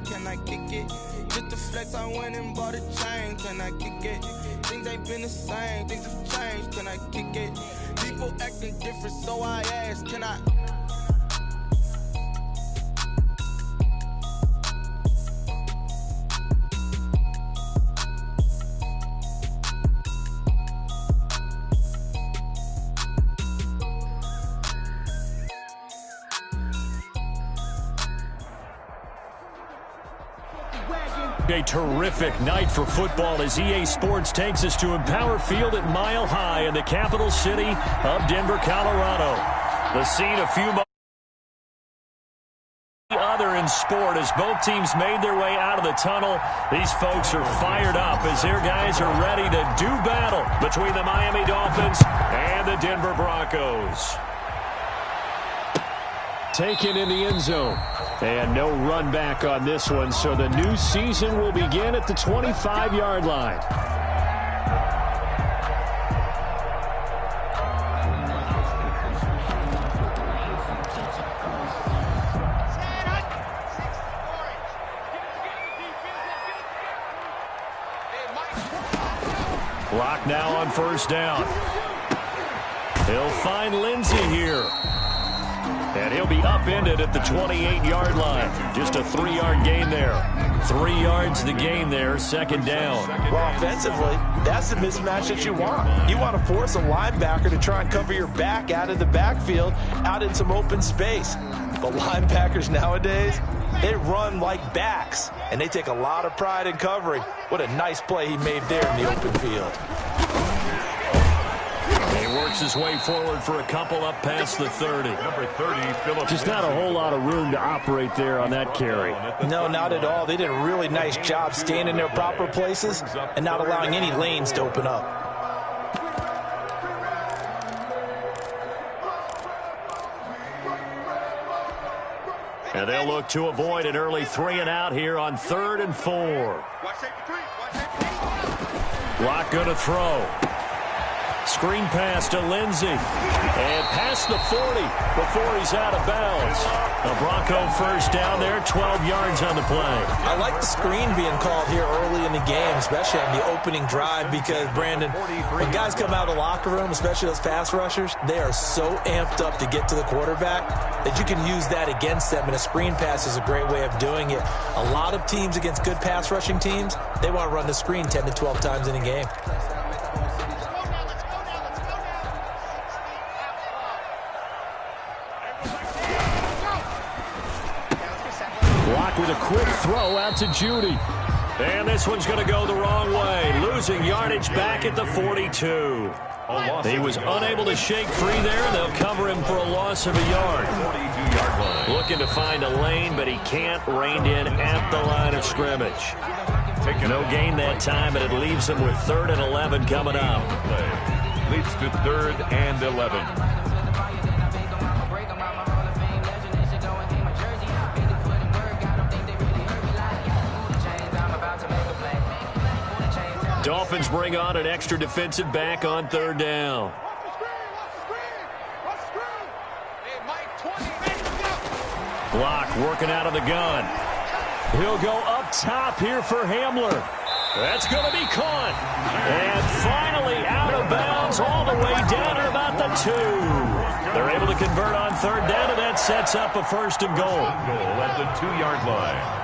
can I kick it? Just the flex, I went and bought a chain, can I kick it? Things ain't been the same, things have changed, can I kick it? People acting different, so I ask, can I? A terrific night for football as EA Sports takes us to Empower Field at Mile High in the capital city of Denver, Colorado. The scene a few months other in sport as both teams made their way out of the tunnel. These folks are fired up as their guys are ready to do battle between the Miami Dolphins and the Denver Broncos. Taken in the end zone. And no run back on this one, so the new season will begin at the 25-yard line. Clock now on first down. He'll find Lindsey here. And he'll be upended at the 28-yard line. Just a 3-yard gain there. 3 yards the gain there, second down. Well, offensively, that's the mismatch that you want. You want to force a linebacker to try and cover your back out of the backfield, out in some open space. But linebackers nowadays, they run like backs, and they take a lot of pride in covering. What a nice play he made there in the open field. He works his way forward for a couple up past the 30. Number 30, Philip. Just not a whole lot of room to operate there on that carry. No, not at all. They did a really nice job staying in their proper places and not allowing any lanes to open up. And they'll look to avoid an early 3 and out here on 3rd and 4. Lock going to throw. Screen pass to Lindsey. And past the 40 before he's out of bounds. A Bronco first down there, 12 yards on the play. I like the screen being called here early in the game, especially on the opening drive, because, Brandon, when guys come out of the locker room, especially those pass rushers, they are so amped up to get to the quarterback that you can use that against them, and a screen pass is a great way of doing it. A lot of teams against good pass rushing teams, they want to run the screen 10 to 12 times in a game. With a quick throw out to Judy. And this one's going to go the wrong way. Losing yardage back at the 42. He was unable to shake free there. They'll cover him for a loss of a yard. 42-yard line. Looking to find a lane, but he can't. Reined in at the line of scrimmage. No gain that time, and it leaves him with 3rd and 11 coming up. Leads to 3rd and 11. Dolphins bring on an extra defensive back on 3rd down. Block working out of the gun. He'll go up top here for Hamler. That's going to be caught. And finally out of bounds all the way down to about the 2. They're able to convert on 3rd down, and that sets up a 1st and goal. Goal at the 2-yard line.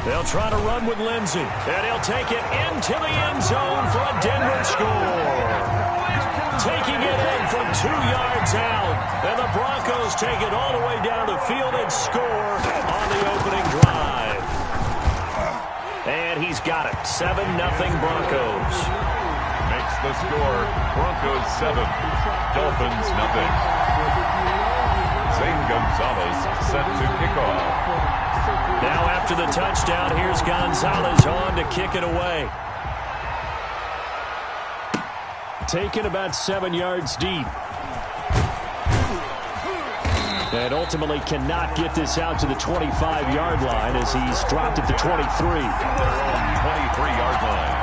They'll try to run with Lindsey, and he'll take it into the end zone for a Denver score. Taking it in from 2 yards out, and the Broncos take it all the way down the field and score on the opening drive. And he's got it, 7-0 Broncos. Makes the score, Broncos 7, Dolphins nothing. Zane Gonzalez set to kick off. Now after the touchdown, here's Gonzalez on to kick it away. Taken about 7 yards deep. And ultimately cannot get this out to the 25-yard line as he's dropped at the 23. 23-yard line.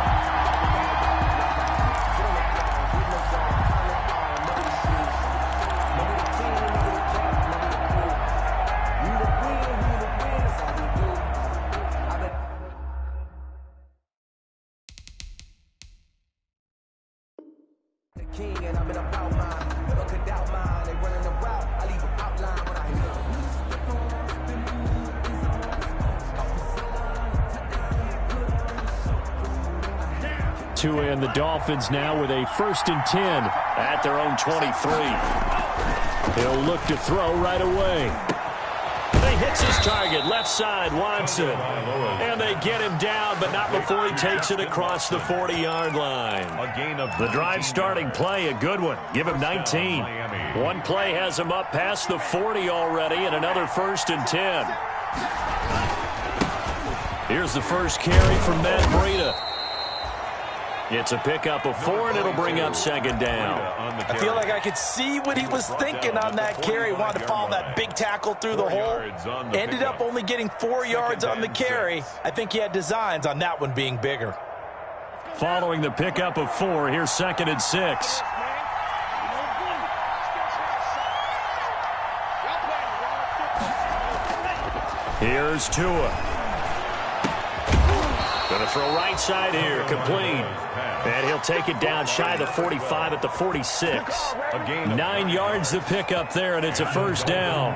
King and I'm in about mine. Never could doubt mine. They running the route. I leave an outline when I hit them. Tua and the Dolphins now with a 1st and 10 at their own 23. He'll look to throw right away. He hits his target, left side, Watson. And they get him down, but not before he takes it across the 40-yard line. The drive starting play, a good one. Give him 19. One play has him up past the 40 already, and another 1st and 10. Here's the first carry from Matt Breida. It's a pickup of 4, and it'll bring up 2nd down. I feel like I could see what he was thinking on that carry. Wanted to follow that big tackle through the hole. Ended up only getting 4 yards on the carry. I think he had designs on that one being bigger. Following the pickup of 4, here's 2nd and 6. Here's Tua. Going to throw right side here, complete. And he'll take it down shy of the 45 at the 46. 9 yards to pick up there, and it's a 1st down.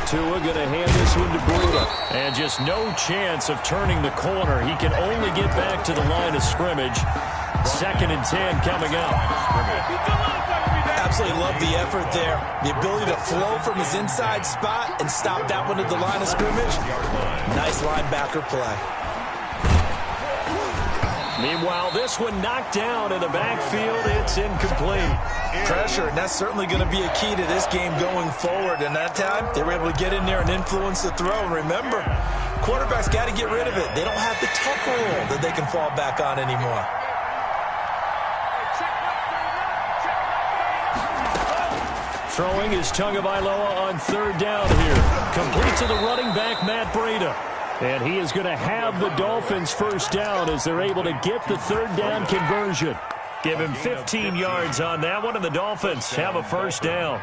Tua going to hand this one to Breida. And just no chance of turning the corner. He can only get back to the line of scrimmage. 2nd and 10 coming up. Absolutely love the effort there. The ability to flow from his inside spot and stop that one at the line of scrimmage. Nice linebacker play. Meanwhile, this one knocked down in the backfield. It's incomplete. Pressure, and that's certainly going to be a key to this game going forward. And that time, they were able to get in there and influence the throw. And remember, quarterbacks got to get rid of it. They don't have the tuck rule that they can fall back on anymore. Throwing is Tagovailoa on 3rd down here. Complete to the running back, Matt Breida. And he is going to have the Dolphins 1st down as they're able to get the 3rd down conversion. Give him 15 yards on that one, and the Dolphins have a 1st down.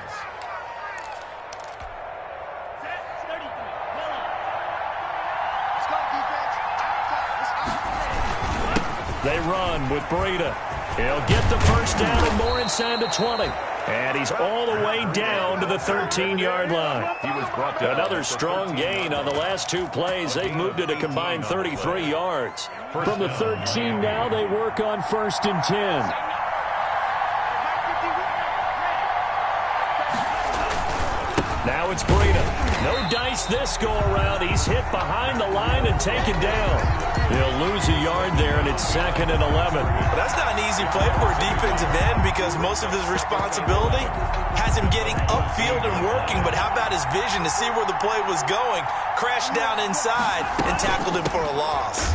They run with Breida. He'll get the 1st down and more inside the 20. And he's all the way down to the 13-yard line. Another strong gain on the last 2 plays. They've moved it a combined 33 yards. From the 13 now, they work on 1st and 10. Now it's Breida. No dice this go-around. He's hit behind the line and taken down. He'll lose a yard there, and it's 2nd and 11. That's not an easy play for a defensive end because most of his responsibility has him getting upfield and working, but how about his vision to see where the play was going, crashed down inside, and tackled him for a loss.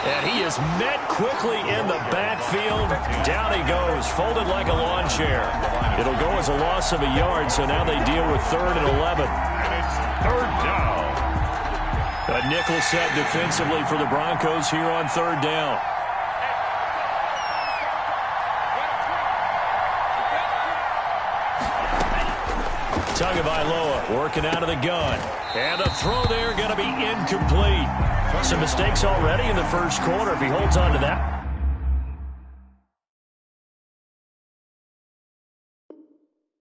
And he is met quickly in the backfield. Down he goes, folded like a lawn chair. It'll go as a loss of a yard, so now they deal with 3rd and 11. And it's 3rd down. A nickel set defensively for the Broncos here on 3rd down. Tagovailoa working out of the gun. And the throw there going to be incomplete. Some mistakes already in the 1st quarter if he holds on to that.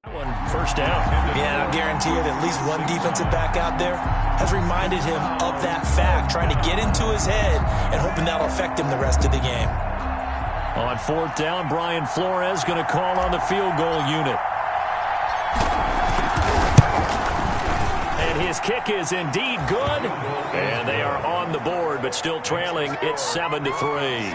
One 1st down. Yeah, I guarantee you that at least one defensive back out there has reminded him of that fact, trying to get into his head and hoping that'll affect him the rest of the game. On 4th down, Brian Flores going to call on the field goal unit. And his kick is indeed good. And they are on the board, but still trailing. It's 7-3.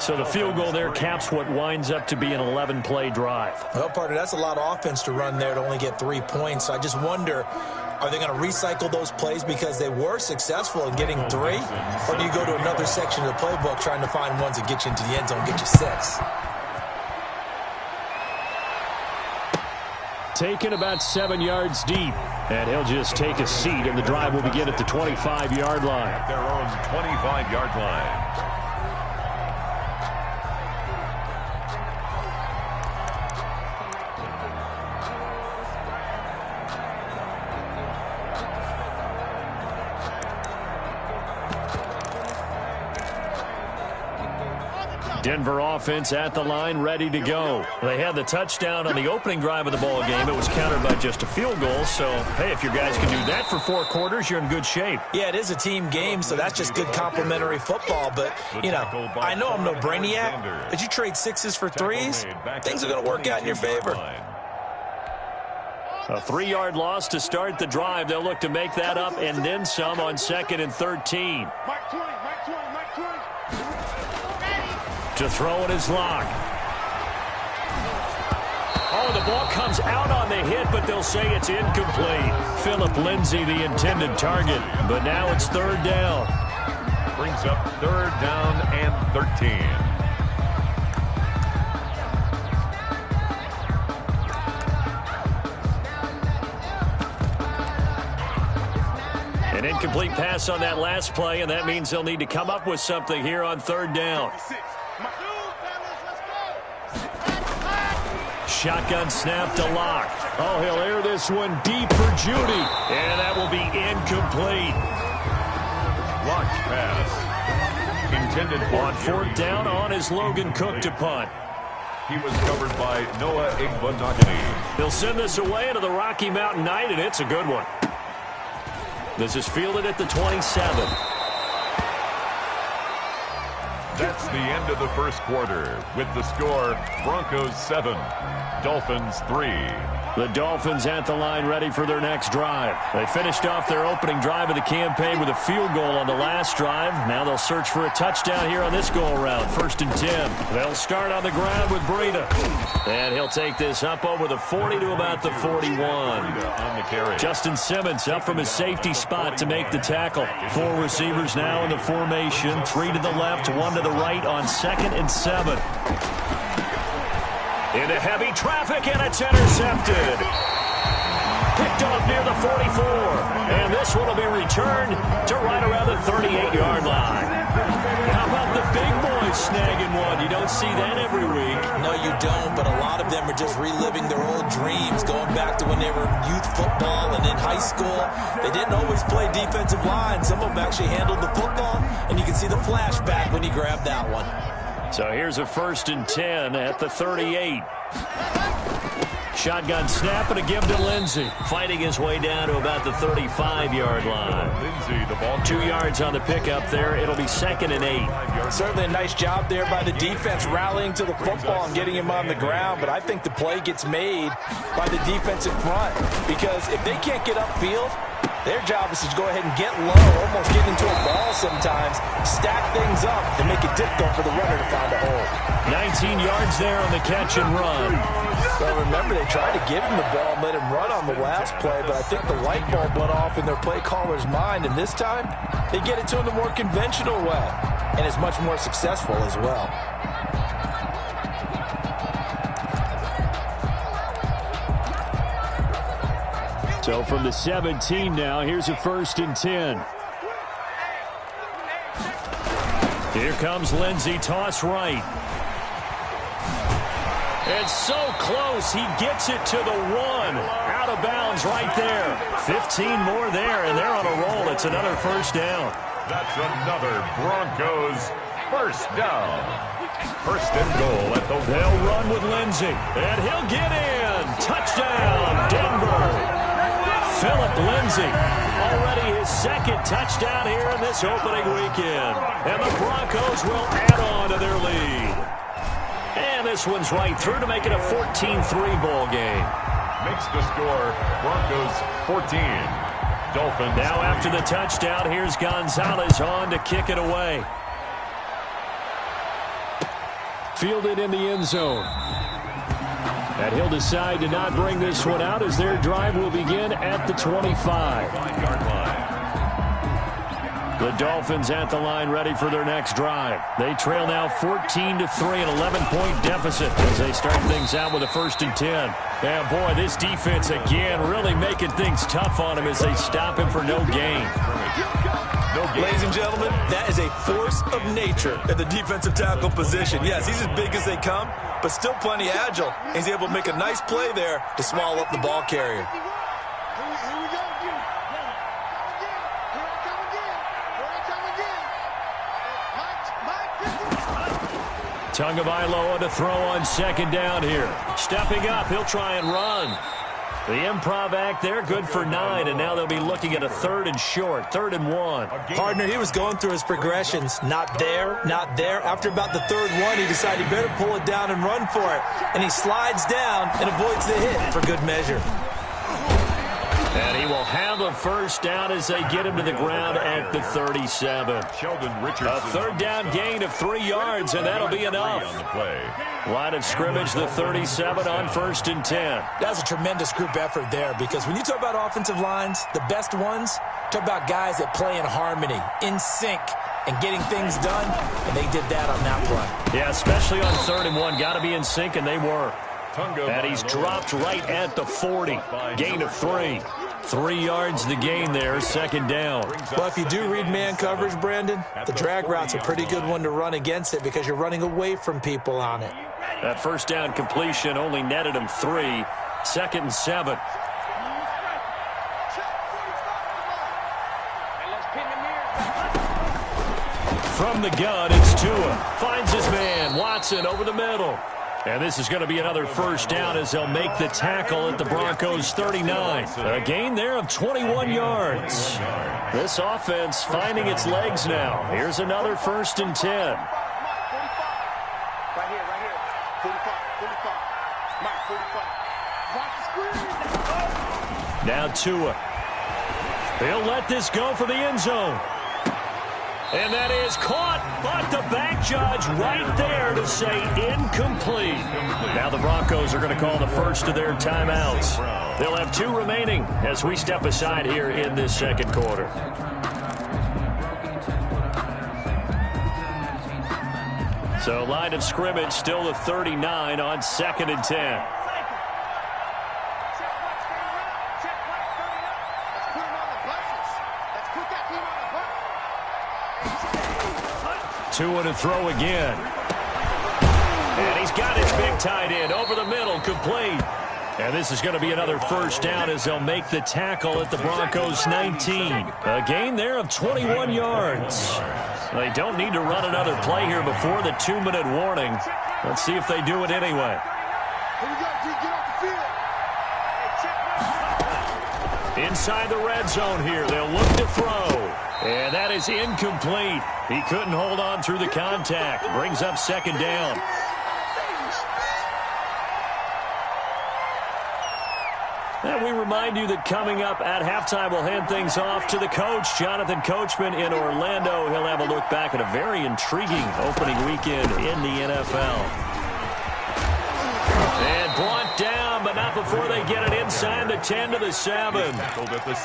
So the field goal there caps what winds up to be an 11-play drive. Well, partner, that's a lot of offense to run there to only get 3 points. So I just wonder, are they going to recycle those plays because they were successful in getting 3? Or do you go to another section of the playbook trying to find ones that get you into the end zone, get you 6? Taken about 7 yards deep. And he'll just take a seat, and the drive will begin at the 25-yard line. At their own 25-yard line. Denver offense at the line, ready to go. They had the touchdown on the opening drive of the ball game. It was countered by just a field goal. So, hey, if your guys can do that for 4 quarters, you're in good shape. Yeah, it is a team game, so that's just good complimentary football. But, you know, I know I'm no brainiac, but you trade 6s for 3s, things are going to work out in your favor. A 3-yard loss to start the drive. They'll look to make that up and then some on 2nd and 13. To throw it is Locke. Oh, the ball comes out on the hit, but they'll say it's incomplete. Philip Lindsay, the intended target, but now it's 3rd down. Brings up 3rd down and 13. An incomplete pass on that last play, and that means they'll need to come up with something here on 3rd down. Shotgun snap to Locke. Oh, he'll air this one deep for Judy, and that will be incomplete. Locke's pass intended for on 4th down on is Logan Cook to punt. He was covered by Noah Igbenogany. He'll send this away into the Rocky Mountain Night, and it's a good one. This is fielded at the 27. That's the end of the first quarter with the score Broncos 7, Dolphins 3. The Dolphins at the line ready for their next drive. They finished off their opening drive of the campaign with a field goal on the last drive. Now they'll search for a touchdown here on this go-around. 1st and 10. They'll start on the ground with Breida. And he'll take this up over the 40 to about the 41. Justin Simmons up from his safety spot to make the tackle. 4 receivers now in the formation. 3 to the left, 1 to the right on 2nd and 7. Into heavy traffic, and it's intercepted. Picked off near the 44. And this one will be returned to right around the 38-yard line. How about the big boys snagging one? You don't see that every week. No, you don't, but a lot of them are just reliving their old dreams, going back to when they were in youth football and in high school. They didn't always play defensive line. Some of them actually handled the football, and you can see the flashback when he grabbed that one. So here's a 1st and 10 at the 38. Shotgun snap and a give to Lindsay. Fighting his way down to about the 35-yard line. Lindsay, the ball 2 yards on the pickup there. It'll be 2nd and 8. Certainly a nice job there by the defense rallying to the football and getting him on the ground, but I think the play gets made by the defensive front because if they can't get upfield, their job is to go ahead and get low, almost get into a ball sometimes, stack things up, and make it difficult for the runner to find a hole. 19 yards there on the catch and run. Well, remember, they tried to give him the ball and let him run on the last play, but I think the light bulb went off in their play caller's mind, and this time, they get it to him the more conventional way, and it's much more successful as well. So from the 17 now, here's a 1st and 10. Here comes Lindsay, toss right. It's so close, he gets it to the 1. Out of bounds right there. 15 more there, and they're on a roll. It's another 1st down. That's another Broncos 1st down. 1st and goal at the... They'll run with Lindsay, and he'll get in. Touchdown, Denver. Philip Lindsay, already his 2nd touchdown here in this opening weekend. And the Broncos will add on to their lead. And this one's right through to make it a 14-3 ball game. Makes the score Broncos 14. Dolphins. Now after the touchdown, here's Gonzalez on to kick it away. Fielded in the end zone. And he'll decide to not bring this one out as their drive will begin at the 25. The Dolphins at the line ready for their next drive. They trail now 14-3, an 11-point deficit as they start things out with a 1st and 10. And boy, this defense again really making things tough on him as they stop him for no gain. Ladies and gentlemen, that is a force of nature at the defensive tackle position. Yes, he's as big as they come, but still plenty agile. He's able to make a nice play there to swallow up the ball carrier. Tagovailoa to throw on second down here. Stepping up, he'll try and run. The improv act there, good for 9, and now they'll be looking at a 3rd and short, 3rd and 1. Partner, he was going through his progressions. Not there, not there. After about the 3rd one, he decided he better pull it down and run for it. And he slides down and avoids the hit for good measure. And he will have a first down as they get him to the ground at the 37. Sheldon Richardson. A 3rd down gain of 3 yards, and that'll be enough. On the play. Line of scrimmage, the 37 on 1st and 10. That's a tremendous group effort there, because when you talk about offensive lines, the best ones, talk about guys that play in harmony, in sync, and getting things done, and they did that on that play. Yeah, especially on 3rd and 1. Got to be in sync, and they were. And he's dropped right at the 40. Gain of 3. 3 yards the gain there, 2nd down. Well, if you do read man coverage, Brandon, the drag route's a pretty good one to run against it because you're running away from people on it. That first down completion only netted him 3. 2nd and 7. From the gun, it's Tua. Finds his man, Watson, over the middle. And this is going to be another first down as they'll make the tackle at the Broncos' 39. A gain there of 21 yards. This offense finding its legs now. Here's another 1st and 10. Right here, 45. Mark, 45. Now Tua. He'll let this go for the end zone. And that is caught, but the back judge right there to say incomplete. Now the Broncos are going to call the first of their timeouts. They'll have 2 remaining as we step aside here in this 2nd quarter. So line of scrimmage still the 39 on 2nd and 10. Tua to throw again. And he's got his big tight end over the middle, complete. And this is going to be another first down as they'll make the tackle at the Broncos' 19. A gain there of 21 yards. They don't need to run another play here before the 2-minute warning. Let's see if they do it anyway. Inside the red zone here, they'll look to throw. And that is incomplete. He couldn't hold on through the contact. Brings up 2nd down. And we remind you that coming up at halftime, we'll hand things off to the coach, Jonathan Coachman in Orlando. He'll have a look back at a very intriguing opening weekend in the NFL. And brought down, but not before they get it inside the 10 to the 7.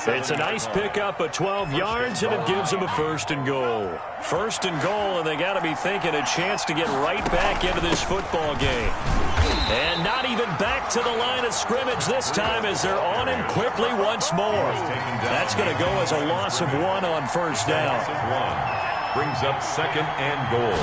It's a nice pickup of 12 yards, and it gives them a 1st and goal. 1st and goal, and they got to be thinking a chance to get right back into this football game. And not even back to the line of scrimmage this time as they're on him quickly once more. That's going to go as a loss of 1 on 1st down. Brings up 2nd and goal.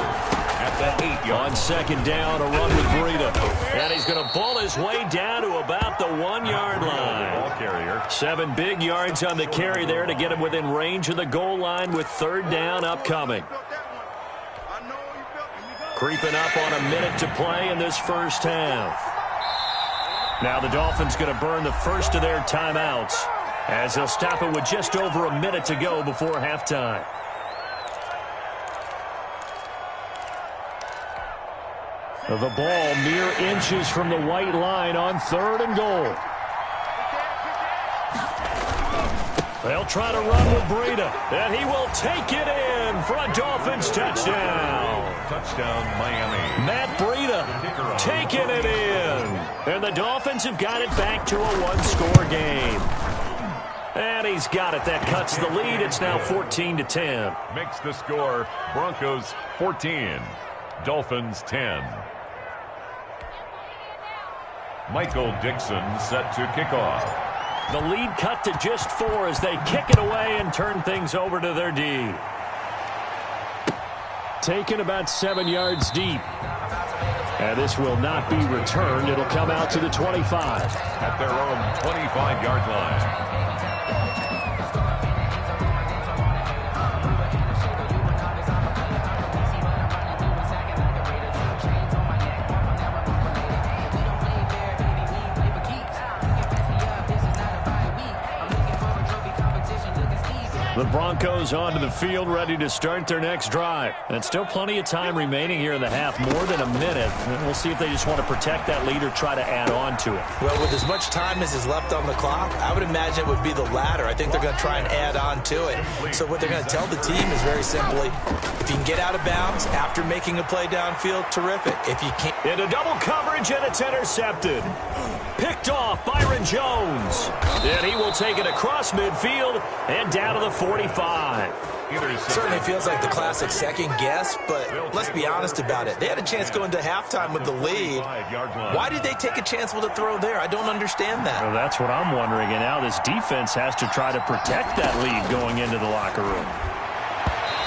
At the 8-yard. On 2nd down, a run with Breida. And he's going to pull his way down to about the 1-yard line. Ball carrier. 7 big yards on the carry there to get him within range of the goal line with 3rd down upcoming. Creeping up on a minute to play in this first half. Now the Dolphins going to burn the first of their timeouts as they'll stop it with just over a minute to go before halftime. The ball mere inches from the white line on 3rd and goal. They'll try to run with Breida, and he will take it in for a Dolphins touchdown. Touchdown, Miami. Matt Breida taking it in. And the Dolphins have got it back to a 1-score game. And he's got it. That cuts the lead. It's now 14-10. Makes the score Broncos 14, Dolphins 10. Michael Dixon set to kick off. The lead cut to just 4 as they kick it away and turn things over to their D. Taken about 7 yards deep. And this will not be returned. It'll come out to the 25. At their own 25-yard line. The Broncos onto the field, ready to start their next drive. And still plenty of time remaining here in the half, more than a minute. And we'll see if they just want to protect that lead or try to add on to it. Well, with as much time as is left on the clock, I would imagine it would be the latter. I think they're going to try and add on to it. So what they're going to tell the team is very simply, if you can get out of bounds after making a play downfield, terrific. If you can't... Into double coverage, and it's intercepted. Picked off Byron Jones. And he will take it across midfield and down to the 45. Certainly feels like the classic second guess, but let's be honest about it. They had a chance going to halftime with the lead. Why did they take a chance with a throw there? I don't understand that. Well, that's what I'm wondering, and now this defense has to try to protect that lead going into the locker room.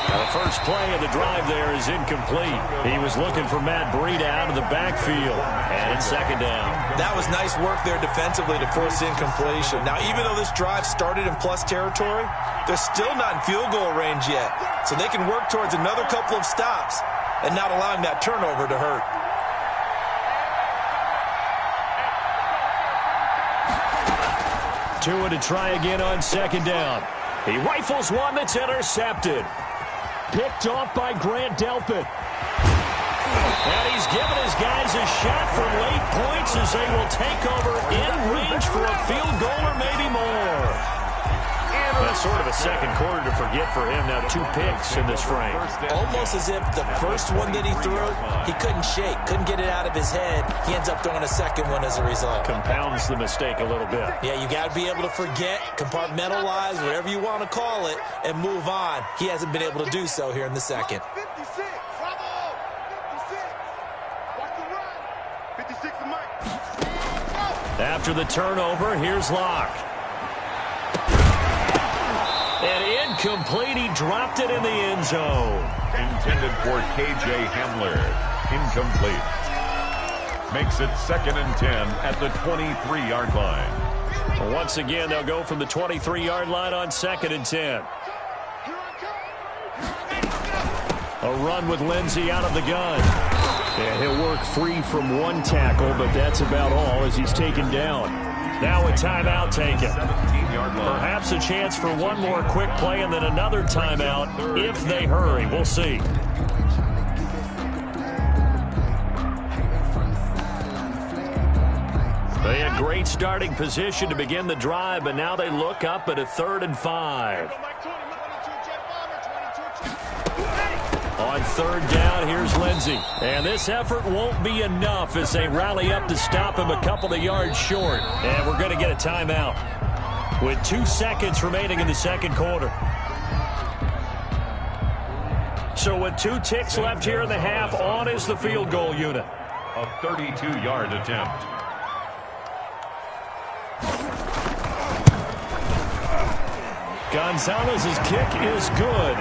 Now the first play of the drive there is incomplete. He was looking for Matt Breida out of the backfield, and it's second down. That was nice work there defensively to force incompletion. Now, even though this drive started in plus territory, they're still not in field goal range yet. So they can work towards another couple of stops and not allowing that turnover to hurt. Tua to try again on second down. He rifles one that's intercepted. Picked off by Grant Delpit. And he's given his guys a shot from late points as they will take over in range for a field goal or maybe more. That's sort of a second quarter to forget for him. Now 2 picks in this frame. Almost as if the first one that he threw, he couldn't shake, couldn't get it out of his head. He ends up throwing a second one as a result. Compounds the mistake a little bit. Yeah, you got to be able to forget, compartmentalize, whatever you want to call it, and move on. He hasn't been able to do so here in the second. 56, bravo! 56. Watch the run. 56 to Mike. After the turnover, here's Locke. And incomplete. He dropped it in the end zone. Intended for K.J. Hamler. Incomplete. Makes it 2nd and 10 at the 23-yard line. Well, once again, they'll go from the 23-yard line on 2nd and 10. A run with Lindsey out of the gun. And he'll work free from one tackle, but that's about all as he's taken down. Now a timeout taken. Perhaps a chance for one more quick play and then another timeout if they hurry. We'll see. They had great starting position to begin the drive, but now they look up at a 3rd and 5. On 3rd down, here's Lindsey. And this effort won't be enough as they rally up to stop him a couple of yards short. And we're going to get a timeout with 2 seconds remaining in the second quarter. So with 2 ticks left here in the half, on is the field goal unit. A 32-yard attempt. Gonzalez's kick is good.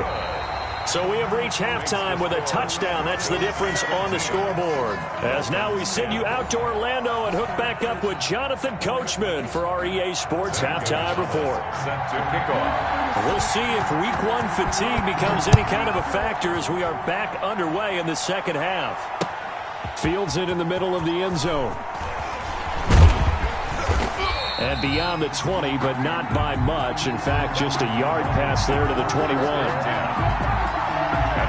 So we have reached halftime with a touchdown. That's the difference on the scoreboard. As now we send you out to Orlando and hook back up with Jonathan Coachman for our EA Sports Halftime Report. Set to kick off. We'll see if Week 1 fatigue becomes any kind of a factor as we are back underway in the second half. Fields it in the middle of the end zone. And beyond the 20, but not by much. In fact, just a yard pass there to the 21.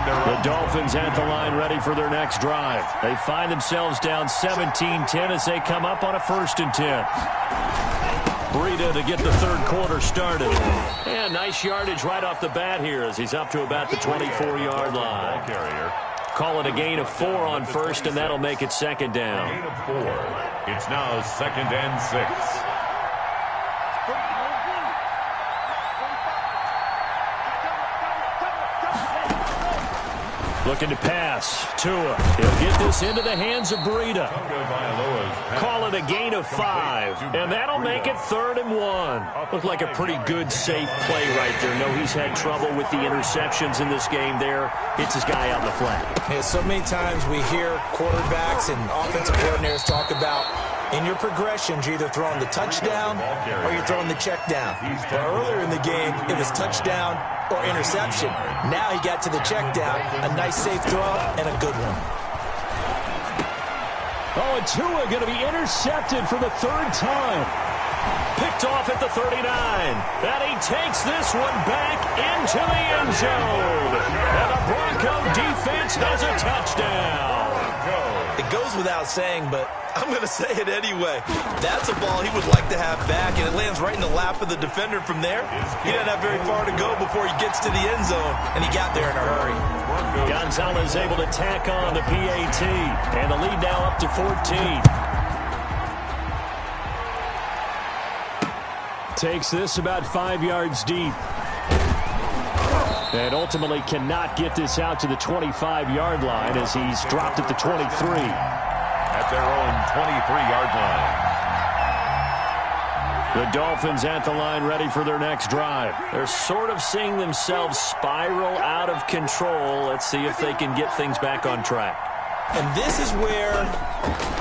The Dolphins at the line ready for their next drive. They find themselves down 17-10 as they come up on a 1st and 10. Breida to get the third quarter started. And nice yardage right off the bat here as he's up to about the 24-yard line. Call it a gain of 4 on first, and that'll make it second down. Gain of 4. It's now 2nd and 6. Looking to pass. Tua. He'll get this into the hands of Breida. Call it a gain of 5. And that'll make it 3rd and 1. Looked like a pretty good, safe play right there. No, he's had trouble with the interceptions in this game there. Hits his guy out in the flat. Yeah, so many times we hear quarterbacks and offensive coordinators talk about in your progressions, you're either throwing the touchdown or you're throwing the check down. But earlier in the game, it was touchdown or interception. Now he got to the check down, a nice safe throw, and a good one. Oh, and Tua going to be intercepted for the 3rd time. picked off at the 39. And he takes this one back into the end zone. And the Bronco defense has a touchdown. It goes without saying, but I'm going to say it anyway. That's a ball he would like to have back, and it lands right in the lap of the defender from there. He doesn't have very far to go before he gets to the end zone, and he got there in a hurry. Gonzalez able to tack on the PAT, and the lead now up to 14. Takes this about 5 yards deep. And ultimately cannot get this out to the 25-yard line as he's dropped at the 23. At their own 23-yard line. The Dolphins at the line ready for their next drive. They're sort of seeing themselves spiral out of control. Let's see if they can get things back on track. And this is where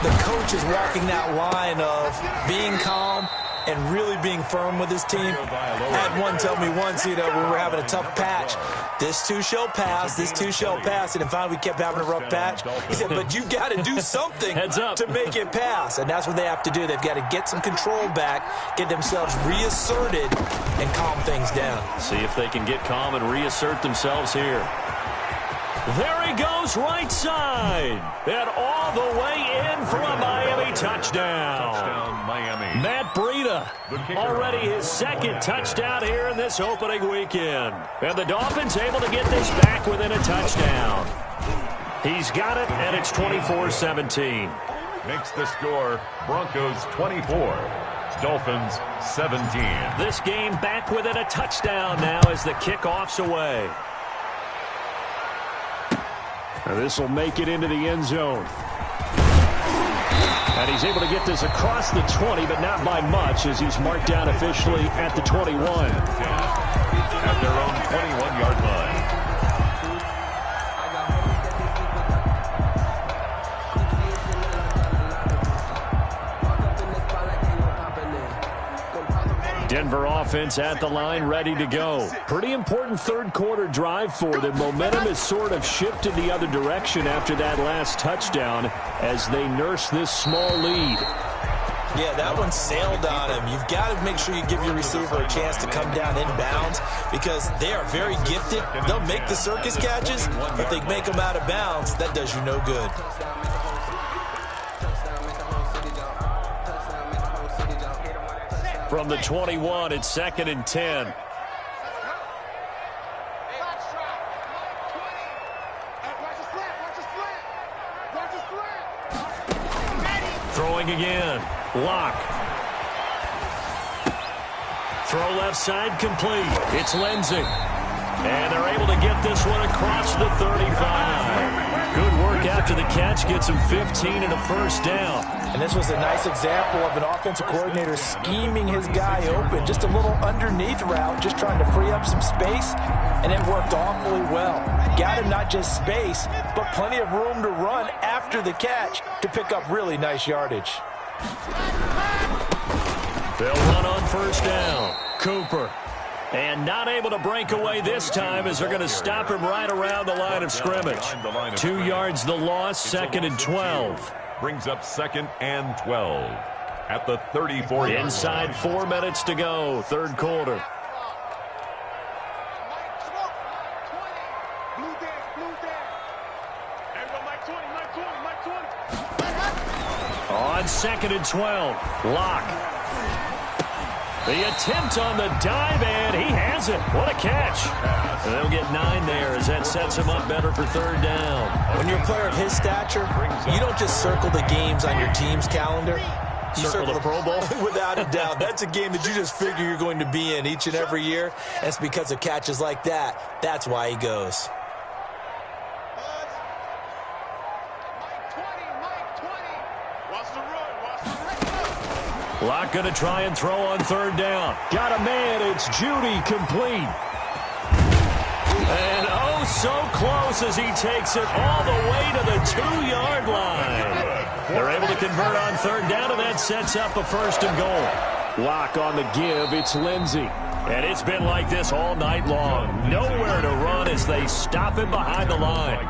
the coach is walking that line of being calm and really being firm with his team. Had one tell me once, when we were having a tough patch, this too shall pass, this too shall pass. And finally we kept having a rough patch. He said, but you got to do something to make it pass. And that's what they have to do. They've got to get some control back, get themselves reasserted, and calm things down. See if they can get calm and reassert themselves here. There he goes, right side. And all the way in for a Miami touchdown. Miami. Matt Breida, already his second touchdown here in this opening weekend. And the Dolphins able to get this back within a touchdown. He's got it, and it's 24-17. Makes the score Broncos 24, Dolphins 17. This game back within a touchdown now as the kickoff's away. This will make it into the end zone. And he's able to get this across the 20, but not by much as he's marked down officially at the 21. At their own 21-yard line. Denver offense at the line, ready to go. Pretty important third-quarter drive for them. Momentum has sort of shifted the other direction after that last touchdown as they nurse this small lead. Yeah, that one sailed on him. You've got to make sure you give your receiver a chance to come down inbounds because they are very gifted. They'll make the circus catches, but if they make them out of bounds, that does you no good. From the 21, it's 2nd and 10. Throwing again. Lock. Throw left side complete. It's Lindsey. And they're able to get this one across the 35. Good work after the catch. Gets him 15 and a first down. And this was a nice example of an offensive coordinator scheming his guy open. Just a little underneath route, just trying to free up some space, and it worked awfully well. Got him not just space, but plenty of room to run after the catch to pick up really nice yardage. They'll run on first down. Cooper. And not able to break away this time as they're going to stop him right around the line of scrimmage. 2 yards the loss, 2nd and 12. Brings up 2nd and 12 at the 34. Inside 4 minutes to go, third quarter. On 2nd and 12, Lock. The attempt on the dive, and he has it. What a catch. And they'll get 9 there as that sets him up better for third down. When you're a player of his stature, you don't just circle the games on your team's calendar. You circle the Pro Bowl? Without a doubt. That's a game that you just figure you're going to be in each and every year. And it's because of catches like that. That's why he goes. Locke going to try and throw on third down. Got a man. It's Judy complete. And oh, so close as he takes it all the way to the 2-yard line. They're able to convert on third down, and that sets up a 1st and goal. Locke on the give. It's Lindsey. And it's been like this all night long. Nowhere to run as they stop him behind the line.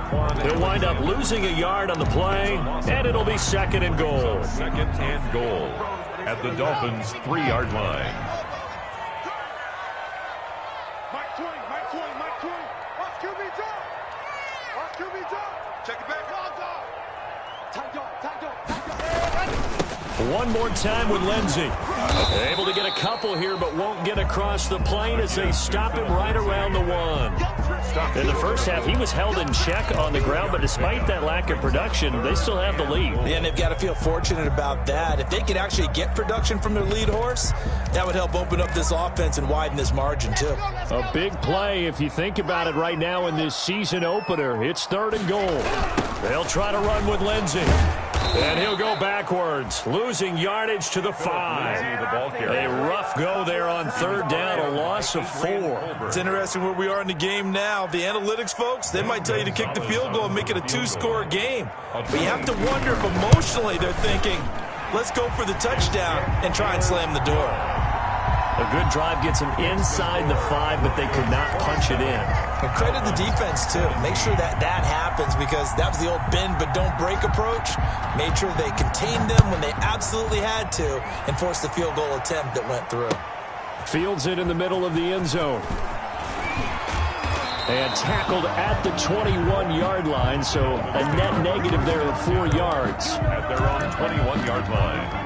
He'll wind up losing a yard on the play, and it'll be 2nd and goal. 2nd and goal. at the Dolphins' 3-yard line. Mike 20, Mike 20, Mike 20. Watch QB drop. Watch QB drop. Check it back. One more time with Lindsey. Able to get a couple here, but won't get across the plane as they stop him right around the 1. In the first half, he was held in check on the ground, but despite that lack of production, they still have the lead. And they've got to feel fortunate about that. If they could actually get production from their lead horse, that would help open up this offense and widen this margin, too. A big play, if you think about it right now in this season opener. It's 3rd and goal. They'll try to run with Lindsey. And he'll go backwards, losing yardage to the 5. A rough go there on 3rd down, a loss of 4. It's interesting where we are in the game now. The analytics folks, they might tell you to kick the field goal and make it a 2-score game. But you have to wonder if emotionally they're thinking, let's go for the touchdown and try and slam the door. A good drive gets them inside the 5, but they could not punch it in. And credit the defense, too. Make sure that happens, because that was the old bend but don't break approach. Made sure they contained them when they absolutely had to and forced the field goal attempt that went through. Fields it in the middle of the end zone. And tackled at the 21-yard line, so a net negative there of 4 yards. At their own 21-yard line.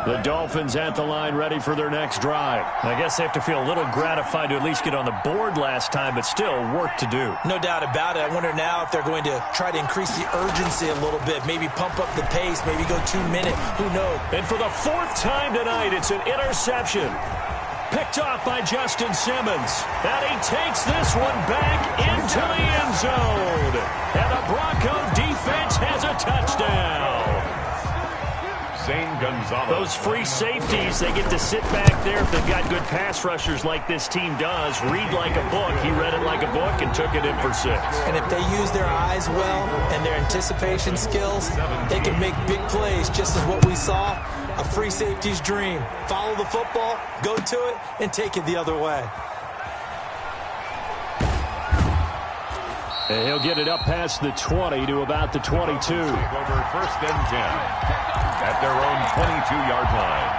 The Dolphins at the line, ready for their next drive. I guess they have to feel a little gratified to at least get on the board last time, but still work to do. No doubt about it. I wonder now if they're going to try to increase the urgency a little bit, maybe pump up the pace, maybe go 2-minute. Who knows? And for the 4th time tonight, it's an interception. Picked off by Justin Simmons. And he takes this one back into the end zone. And the Bronco defense has a touchdown. Those free safeties, they get to sit back there if they've got good pass rushers like this team does. Read like a book. He read it like a book and took it in for 6. And if they use their eyes well and their anticipation skills, they can make big plays, just as what we saw. A free safety's dream. Follow the football, go to it, and take it the other way. And he'll get it up past the 20 to about the 22. Over 1st and 10 at their own 22-yard line.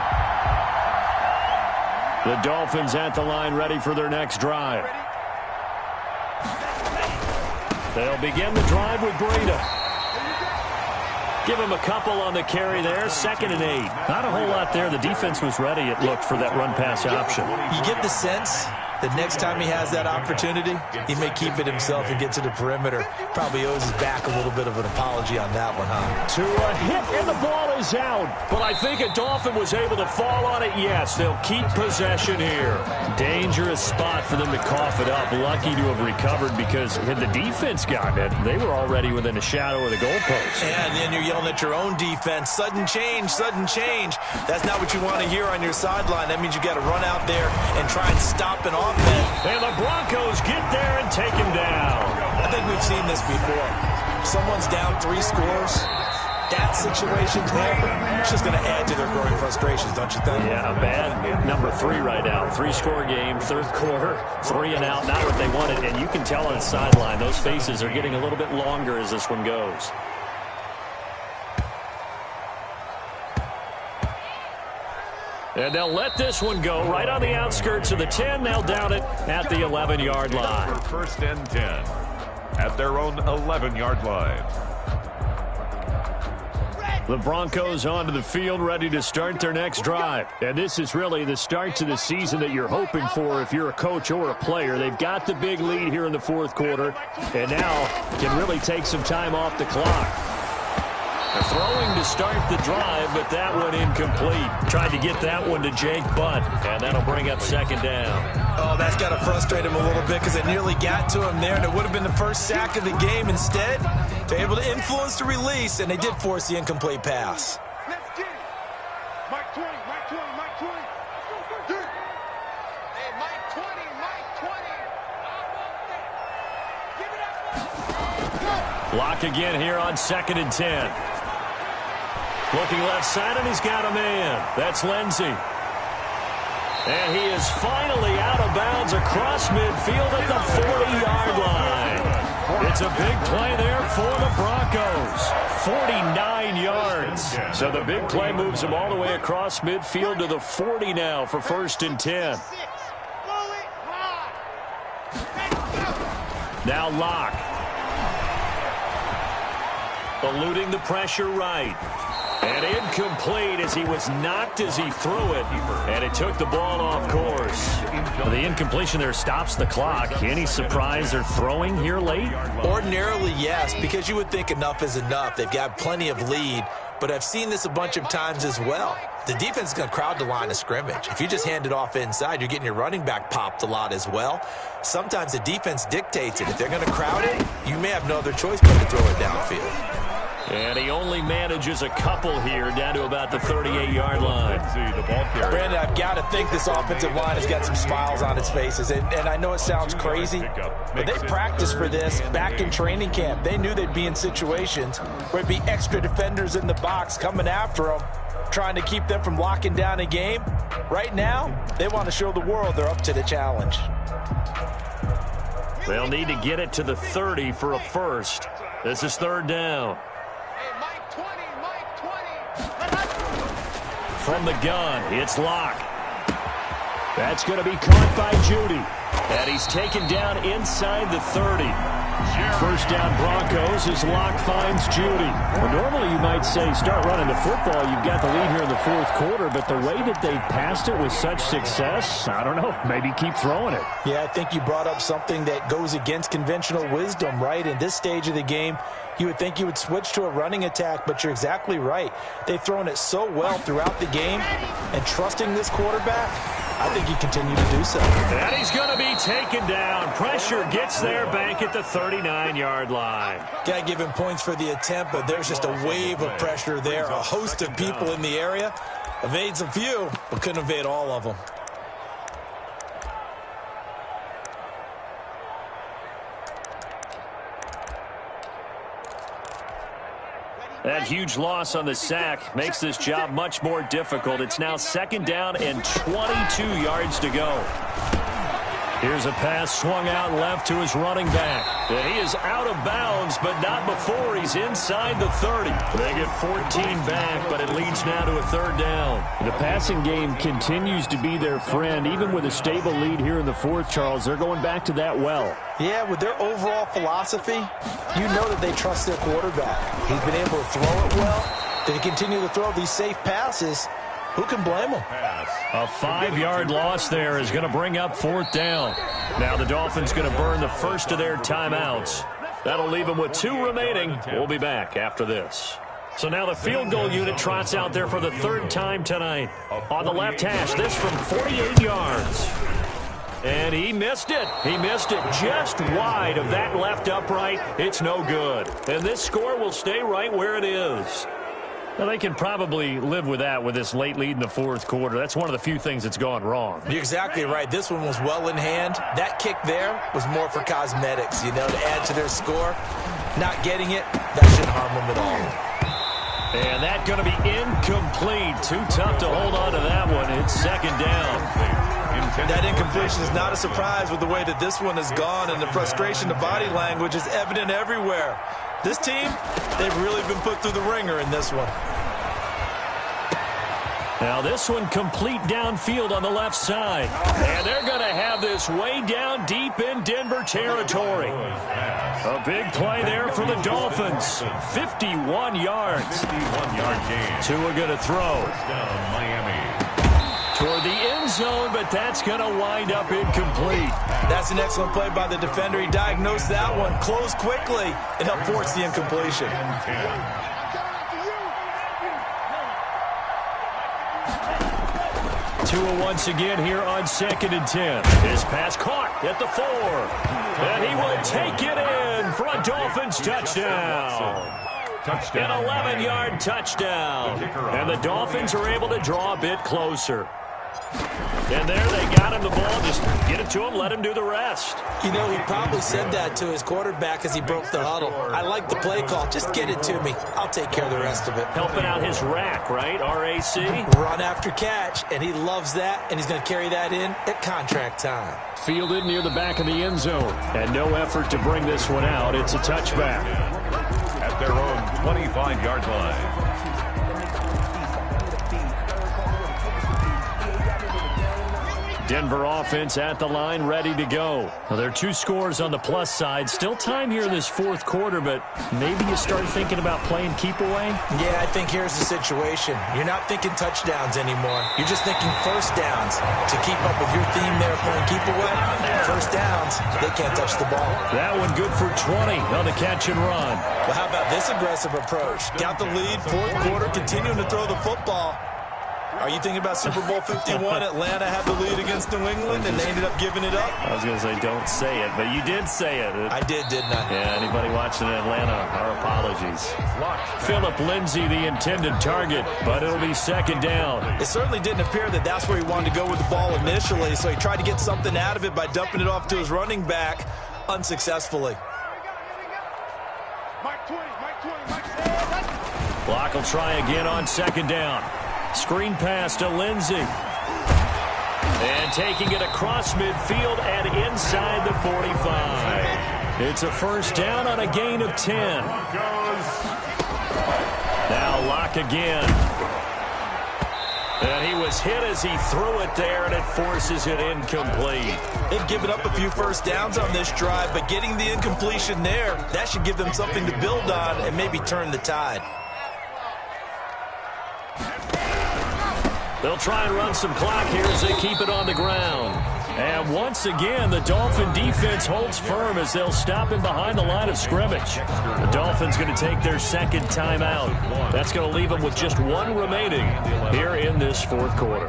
The Dolphins at the line, ready for their next drive. They'll begin the drive with Breida. Give him a couple on the carry there. 2nd and 8. Not a whole lot there. The defense was ready, it looked, for that run-pass option. You get the sense that next time he has that opportunity, he may keep it himself and get to the perimeter. Probably owes his back a little bit of an apology on that one, huh? To a hit, and the ball is out. But I think a Dolphin was able to fall on it. Yes, they'll keep possession here. Dangerous spot for them to cough it up. Lucky to have recovered, because had the defense gotten it, they were already within a shadow of the goalpost. And then you're yelling at your own defense. Sudden change, sudden change. That's not what you want to hear on your sideline. That means you got to run out there and try and stop an offense. And the Broncos get there and take him down. I think we've seen this before. Someone's down 3 scores. That situation there, it's just going to add to their growing frustrations, don't you think? Yeah, bad number 3 right now. 3-score game, 3rd quarter, 3 and out, not what they wanted. And you can tell on the sideline, those faces are getting a little bit longer as this one goes. And they'll let this one go right on the outskirts of the 10. They'll down it at the 11-yard line. 1st and 10 at their own 11-yard line. The Broncos onto the field, ready to start their next drive. And this is really the start to the season that you're hoping for if you're a coach or a player. They've got the big lead here in the 4th quarter, and now can really take some time off the clock. They're throwing to start the drive, but that one incomplete. Tried to get that one to Jake Butt, and that'll bring up 2nd down. Oh, that's got to frustrate him a little bit, because it nearly got to him there, and it would have been the first sack of the game. Instead, they're able to influence the release, and they did force the incomplete pass. Let's get it. Mike 20, Mike 20, Mike 20. Hey, Mike 20, Mike 20. Give it up. Lock again here on 2nd and 10. Looking left side, and he's got a man. That's Lindsey. And he is finally out of bounds across midfield at the 40-yard line. It's a big play there for the Broncos. 49 yards. So the big play moves them all the way across midfield to the 40 now for 1st and 10. Now Locke. Eluding the pressure right. And incomplete as he was knocked as he threw it. And it took the ball off course. The incompletion there stops the clock. Any surprise they're throwing here late? Ordinarily, yes, because you would think enough is enough. They've got plenty of lead. But I've seen this a bunch of times as well. The defense is going to crowd the line of scrimmage. If you just hand it off inside, you're getting your running back popped a lot as well. Sometimes the defense dictates it. If they're going to crowd it, you may have no other choice but to throw it downfield. And he only manages a couple here down to about the 38-yard line. Brandon, I've got to think this offensive line has got some smiles on its faces. And I know it sounds crazy, but they practiced for this back in training camp. They knew they'd be in situations where there'd be extra defenders in the box coming after them, trying to keep them from locking down a game. Right now, they want to show the world they're up to the challenge. They'll need to get it to the 30 for a first. This is 3rd down. From the gun, it's Locke. That's going to be caught by Judy. And he's taken down inside the 30. 1st down Broncos as Locke finds Judy. Well, normally you might say start running the football. You've got the lead here in the 4th quarter, but the way that they've passed it with such success, I don't know, maybe keep throwing it. Yeah, I think you brought up something that goes against conventional wisdom, right? In this stage of the game, you would think you would switch to a running attack, but you're exactly right. They've thrown it so well throughout the game, and trusting this quarterback, I think you continue to do so. And he's going to be taken down. Pressure gets there back at the 39-yard line. Got to give him points for the attempt, but there's just a wave of pressure there. A host of people in the area. Evades a few, but couldn't evade all of them. That huge loss on the sack makes this job much more difficult. It's now 2nd down and 22 yards to go. Here's a pass swung out left to his running back. And he is out of bounds, but not before he's inside the 30. They get 14 back, but it leads now to a 3rd down. The passing game continues to be their friend. Even with a stable lead here in the 4th, Charles, they're going back to that well. Yeah, with their overall philosophy, you know that they trust their quarterback. He's been able to throw it well. They continue to throw these safe passes. Who can blame them? A 5-yard loss there is going to bring up 4th down. Now the Dolphins going to burn the first of their timeouts. That'll leave them with 2 remaining. We'll be back after this. So now the field goal unit trots out there for the 3rd time tonight. On the left hash, this from 48 yards. And he missed it. He missed it just wide of that left upright. It's no good. And this score will stay right where it is. Well, they can probably live with that with this late lead in the 4th quarter. That's one of the few things that's gone wrong. You're exactly right. This one was well in hand. That kick there was more for cosmetics, you know, to add to their score. Not getting it, that shouldn't harm them at all. And that's going to be incomplete. Too tough to hold on to that one. It's 2nd down. That incompletion is not a surprise with the way that this one has gone, and the frustration, the body language is evident everywhere. This team, they've really been put through the ringer in this one. Now this one complete downfield on the left side. And they're going to have this way down deep in Denver territory. A big play there for the Dolphins. 51 yards. 51-yard gain. Tua going to throw. Touchdown, Miami. Toward the end zone, but that's going to wind up incomplete. That's an excellent play by the defender. He diagnosed that one, closed quickly, and helped force the incompletion. Tua once again here on 2nd and 10. His pass caught at the 4. And he will take it in for a Dolphins touchdown. An 11-yard touchdown. And the Dolphins are able to draw a bit closer. And there they got him the ball. Just get it to him, let him do the rest. You know, he probably said that to his quarterback as he broke the huddle. I like the play call. Just get it to me. I'll take care of the rest of it. Helping out his rack, right? R-A-C? Run after catch, and he loves that, and he's going to carry that in at contract time. Fielded near the back of the end zone. And no effort to bring this one out. It's a touchback. At their own 25-yard line. Denver offense at the line, ready to go. Well, there are 2 scores on the plus side. Still time here in this fourth quarter, but maybe you start thinking about playing keep away? Yeah, I think here's the situation. You're not thinking touchdowns anymore. You're just thinking first downs. To keep up with your theme there playing keep away, first downs, they can't touch the ball. That one good for 20 on the catch and run. Well, how about this aggressive approach? Got the lead, fourth quarter, continuing to throw the football. Are you thinking about Super Bowl 51? Atlanta had the lead against New England, and they ended up giving it up? I was going to say, don't say it, but you did say it. I did, didn't I? Yeah, anybody watching Atlanta, our apologies. Philip Lindsay, the intended target, but it'll be second down. It certainly didn't appear that that's where he wanted to go with the ball initially, so he tried to get something out of it by dumping it off to his running back unsuccessfully. Block will try again on second down. Screen pass to Lindsay. And taking it across midfield and inside the 45. It's a first down on a gain of 10. Now Locke again. And he was hit as he threw it there, and it forces it incomplete. They've given up a few first downs on this drive, but getting the incompletion there, that should give them something to build on and maybe turn the tide. They'll try and run some clock here as they keep it on the ground. And once again, the Dolphin defense holds firm as they'll stop him behind the line of scrimmage. The Dolphins going to take their second timeout. That's going to leave them with just 1 remaining here in this fourth quarter.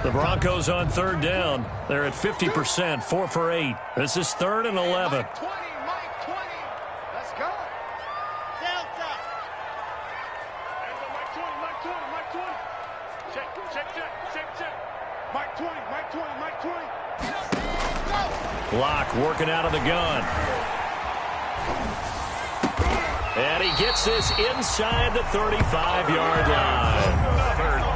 The Broncos on third down. They're at 50%, 4 for 8. This is 3rd and 11. Locke working out of the gun. And he gets this inside the 35-yard line.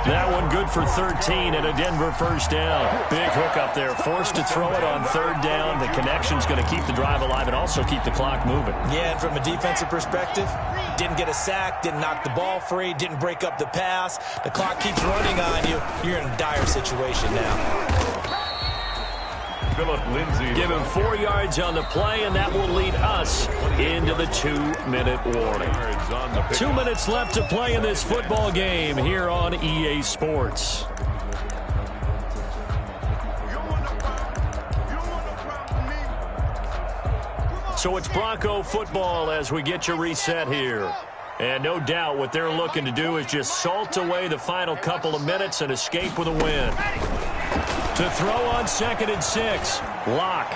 That one good for 13 and a Denver first down. Big hook up there. Forced to throw it on third down. The connection's going to keep the drive alive and also keep the clock moving. Yeah, and from a defensive perspective, didn't get a sack, didn't knock the ball free, didn't break up the pass. The clock keeps running on you. You're in a dire situation now. Philip Lindsay. Give him 4 yards on the play, and that will lead us into the 2-minute warning. 2 minutes left to play in this football game here on EA Sports. So it's Bronco football as we get you reset here. And no doubt what they're looking to do is just salt away the final couple of minutes and escape with a win. To throw on 2nd and 6. Locke.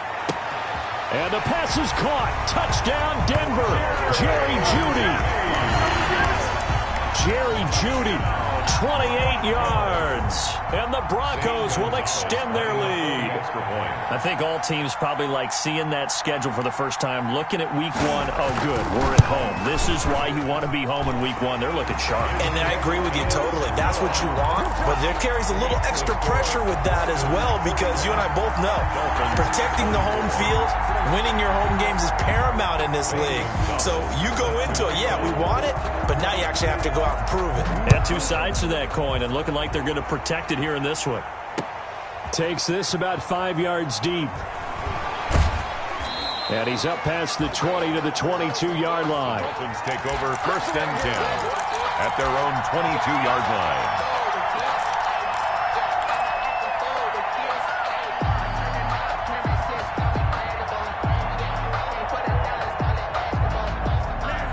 And the pass is caught. Touchdown, Denver. Jerry Jeudy, 28 yards. And the Broncos will extend their lead. I think all teams probably like seeing that schedule for the first time, looking at week 1. Oh, good, we're at home. This is why you want to be home in week 1. They're looking sharp. And I agree with you totally. That's what you want. But there carries a little extra pressure with that as well because you and I both know protecting the home field, winning your home games is paramount in this league. So you go into it, yeah, we want it, but now you actually have to go out and prove it. And 2 sides to that coin, and looking like they're going to protect it here in this one. Takes this about 5 yards deep. And he's up past the 20 to the 22-yard line. Dolphins take over 1st and 10 at their own 22-yard line.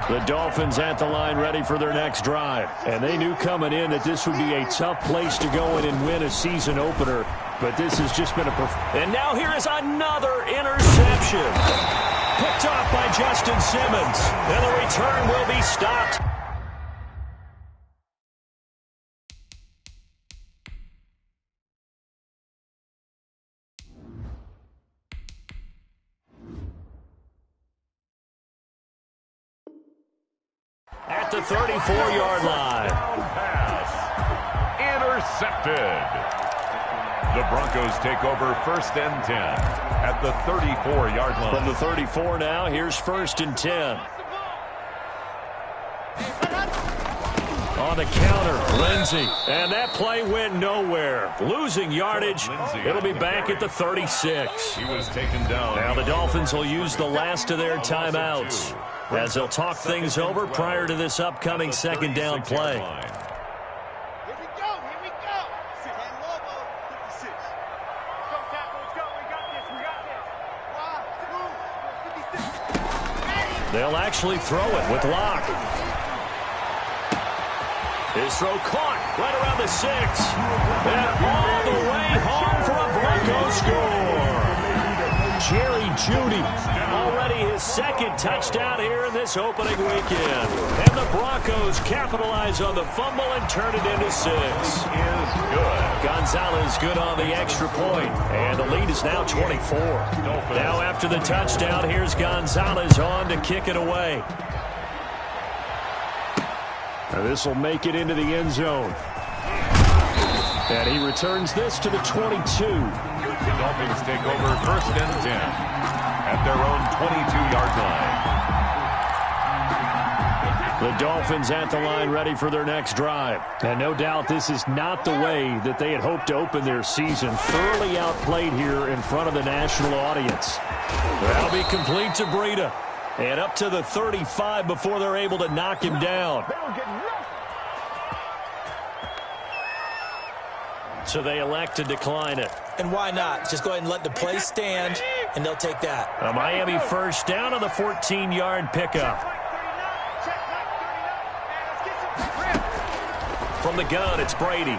The Dolphins at the line ready for their next drive. And they knew coming in that this would be a tough place to go in and win a season opener. But this has just been a... And now here is another interception. Picked off by Justin Simmons. And the return will be stopped. the 34-yard line. Pass. Intercepted. The Broncos take over 1st and 10 at the 34-yard line. From the 34 now, here's 1st and 10. On the counter, Lindsey. And that play went nowhere. Losing yardage. It'll be back at the 36. He was taken down. Now the Dolphins will use the last of their timeouts as they'll talk things over prior to this upcoming 2nd down play. Here we go. 56. Go, Tackle. Let's go. We got this. 56. They'll actually throw it with Locke. His throw caught right around the 6. And all the way home for a Broncos score. Jerry Jeudy, already his 2nd touchdown here in this opening weekend. And the Broncos capitalize on the fumble and turn it into 6. Is good. Gonzalez good on the extra point, and the lead is now 24. Now after the touchdown, here's Gonzalez on to kick it away. This will make it into the end zone. And he returns this to the 22. The Dolphins take over 1st and 10 at their own 22-yard line. The Dolphins at the line ready for their next drive. And no doubt this is not the way that they had hoped to open their season. Thoroughly outplayed here in front of the national audience. That'll be complete to Breida. And up to the 35 before they're able to knock him down. So they elect to decline it. And why not? Just go ahead and let the play stand, and they'll take that. A Miami 1st down on the 14-yard pickup. From the gun, it's Brady.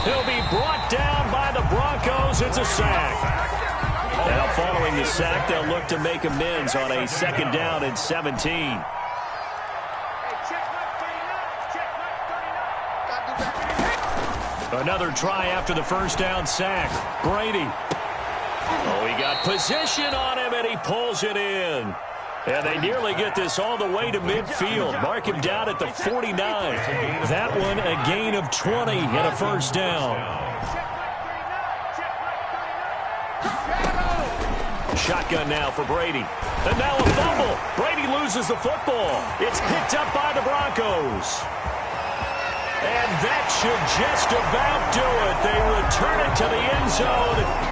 He'll be brought down by the Broncos. It's a sack. Now following the sack, they'll look to make amends on a 2nd down and 17. Another try after the 1st down sack. Brady. Oh, he got position on him, and he pulls it in. And they nearly get this all the way to midfield. Mark him down at the 49. That one a gain of 20 and a 1st down. Shotgun now for Brady. And now a fumble. Brady loses the football. It's picked up by the Broncos. And that should just about do it. They return it to the end zone.